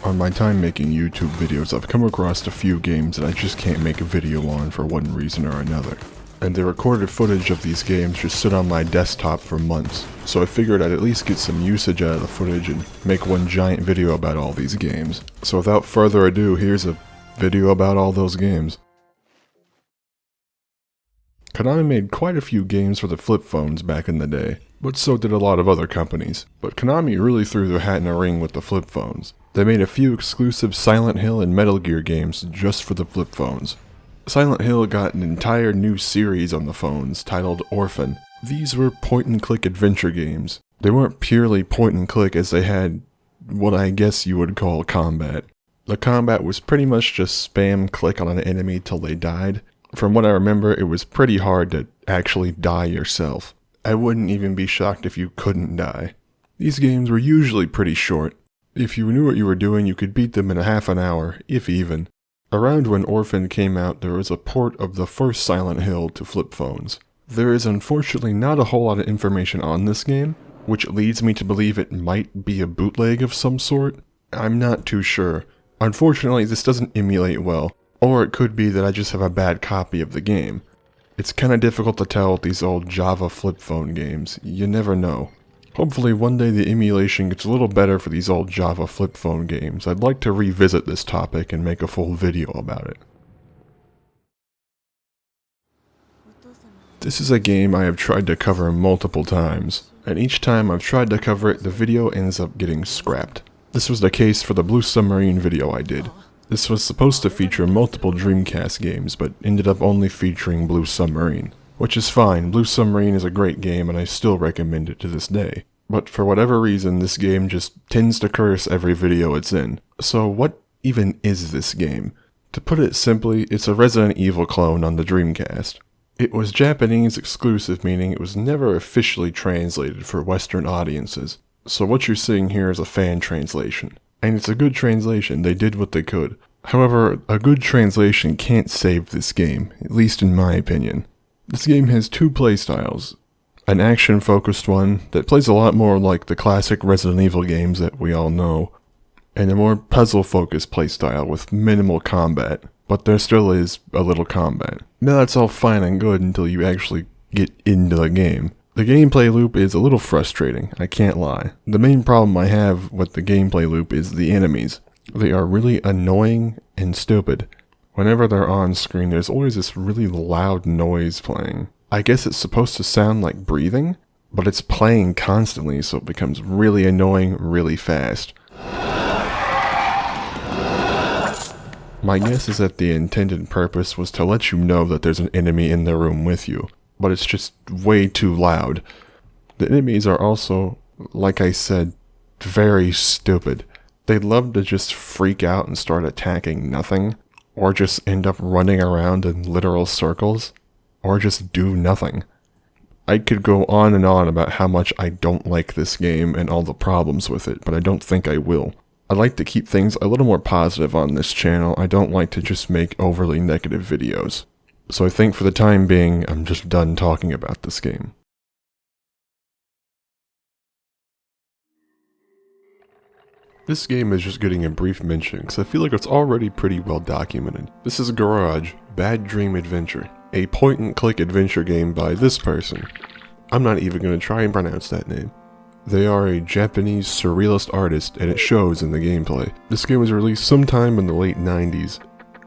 On my time making YouTube videos, I've come across a few games that I just can't make a video on for one reason or another. And the recorded footage of these games just sit on my desktop for months, so I figured I'd at least get some usage out of the footage and make one giant video about all these games. So without further ado, here's a video about all those games. Konami made quite a few games for the flip phones back in the day, but so did a lot of other companies. But Konami really threw their hat in a ring with the flip phones. They made a few exclusive Silent Hill and Metal Gear games just for the flip phones. Silent Hill got an entire new series on the phones titled Orphan. These were point-and-click adventure games. They weren't purely point-and-click as they had what I guess you would call combat. The combat was pretty much just spam click on an enemy till they died. From what I remember, it was pretty hard to actually die yourself. I wouldn't even be shocked if you couldn't die. These games were usually pretty short. If you knew what you were doing, you could beat them in a half an hour, if even. Around when Orphan came out, there was a port of the first Silent Hill to flip phones. There is unfortunately not a whole lot of information on this game, which leads me to believe it might be a bootleg of some sort. I'm not too sure. Unfortunately, this doesn't emulate well, or it could be that I just have a bad copy of the game. It's kinda difficult to tell with these old Java flip phone games. You never know. Hopefully one day the emulation gets a little better for these old Java flip phone games. I'd like to revisit this topic and make a full video about it. This is a game I have tried to cover multiple times, and each time I've tried to cover it, the video ends up getting scrapped. This was the case for the Blue Submarine video I did. This was supposed to feature multiple Dreamcast games, but ended up only featuring Blue Submarine. Which is fine, Blue Submarine is a great game and I still recommend it to this day. But for whatever reason, this game just tends to curse every video it's in. So what even is this game? To put it simply, it's a Resident Evil clone on the Dreamcast. It was Japanese exclusive, meaning it was never officially translated for Western audiences. So what you're seeing here is a fan translation. And it's a good translation, they did what they could. However, a good translation can't save this game, at least in my opinion. This game has two playstyles. An action-focused one that plays a lot more like the classic Resident Evil games that we all know, and a more puzzle-focused playstyle with minimal combat, but there still is a little combat. Now that's all fine and good until you actually get into the game. The gameplay loop is a little frustrating, I can't lie. The main problem I have with the gameplay loop is the enemies. They are really annoying and stupid. Whenever they're on screen, there's always this really loud noise playing. I guess it's supposed to sound like breathing, but it's playing constantly, so it becomes really annoying really fast. My guess is that the intended purpose was to let you know that there's an enemy in the room with you, but it's just way too loud. The enemies are also, like I said, very stupid. They love to just freak out and start attacking nothing, or just end up running around in literal circles, or just do nothing. I could go on and on about how much I don't like this game and all the problems with it, but I don't think I will. I like to keep things a little more positive on this channel. I don't like to just make overly negative videos. So I think for the time being, I'm just done talking about this game. This game is just getting a brief mention because I feel like it's already pretty well documented. This is Garage Bad Dream Adventure, a point-and-click adventure game by this person. I'm not even going to try and pronounce that name. They are a Japanese surrealist artist and it shows in the gameplay. This game was released sometime in the late 90s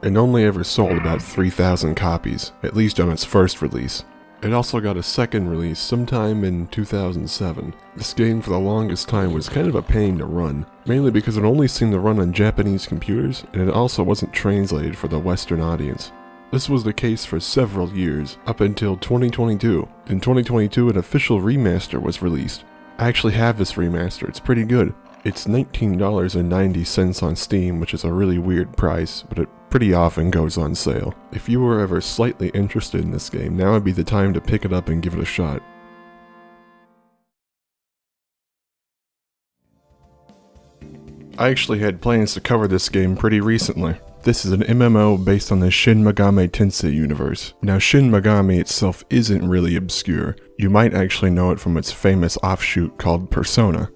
and only ever sold about 3,000 copies, at least on its first release. It also got a second release sometime in 2007. This game for the longest time was kind of a pain to run, mainly because it only seemed to run on Japanese computers and it also wasn't translated for the Western audience. This was the case for several years, up until 2022. In 2022 an official remaster was released. I actually have this remaster, it's pretty good. It's $19.90 on Steam, which is a really weird price, but it pretty often goes on sale. If you were ever slightly interested in this game, now would be the time to pick it up and give it a shot. I actually had plans to cover this game pretty recently. This is an MMO based on the Shin Megami Tensei universe. Now Shin Megami itself isn't really obscure. You might actually know it from its famous offshoot called Persona.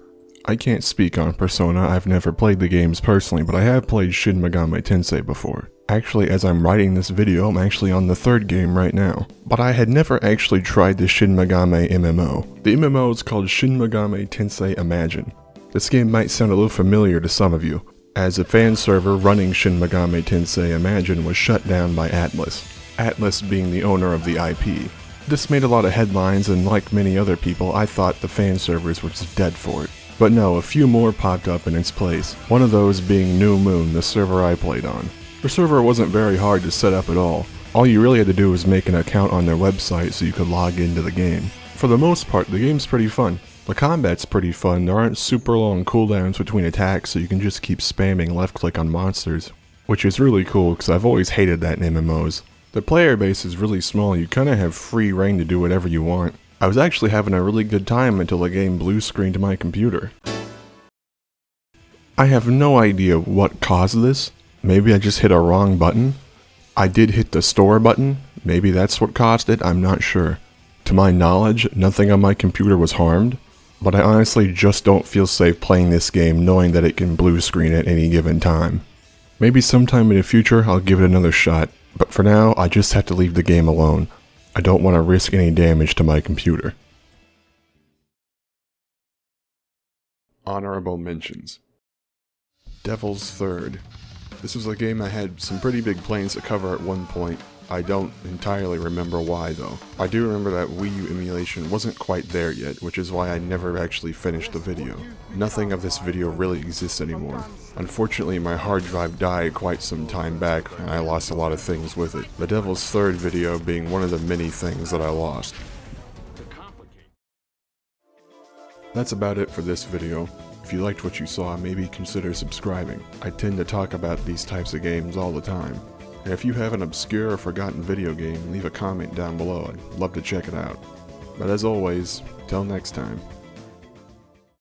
I can't speak on Persona, I've never played the games personally, but I have played Shin Megami Tensei before. Actually, as I'm writing this video, I'm actually on the third game right now. But I had never actually tried the Shin Megami MMO. The MMO is called Shin Megami Tensei Imagine. This game might sound a little familiar to some of you, as a fan server running Shin Megami Tensei Imagine was shut down by Atlus. Atlus being the owner of the IP. This made a lot of headlines, and like many other people, I thought the fan servers were just dead for it. But no, a few more popped up in its place, one of those being New Moon, the server I played on. The server wasn't very hard to set up at all. All you really had to do was make an account on their website so you could log into the game. For the most part, the game's pretty fun. The combat's pretty fun, there aren't super long cooldowns between attacks, so you can just keep spamming left click on monsters. Which is really cool, because I've always hated that in MMOs. The player base is really small, you kinda have free reign to do whatever you want. I was actually having a really good time until the game blue screened my computer. I have no idea what caused this. Maybe I just hit a wrong button. I did hit the store button, maybe that's what caused it, I'm not sure. To my knowledge, nothing on my computer was harmed. But I honestly just don't feel safe playing this game knowing that it can blue screen at any given time. Maybe sometime in the future I'll give it another shot, but for now I just have to leave the game alone. I don't want to risk any damage to my computer. Honorable mentions. Devil's Third. This was a game I had some pretty big plans to cover at one point. I don't entirely remember why though. I do remember that Wii U emulation wasn't quite there yet, which is why I never actually finished the video. Nothing of this video really exists anymore. Unfortunately, my hard drive died quite some time back, and I lost a lot of things with it. The Devil's Third video being one of the many things that I lost. That's about it for this video. If you liked what you saw, maybe consider subscribing. I tend to talk about these types of games all the time. And if you have an obscure or forgotten video game, leave a comment down below. I'd love to check it out. But as always, till next time.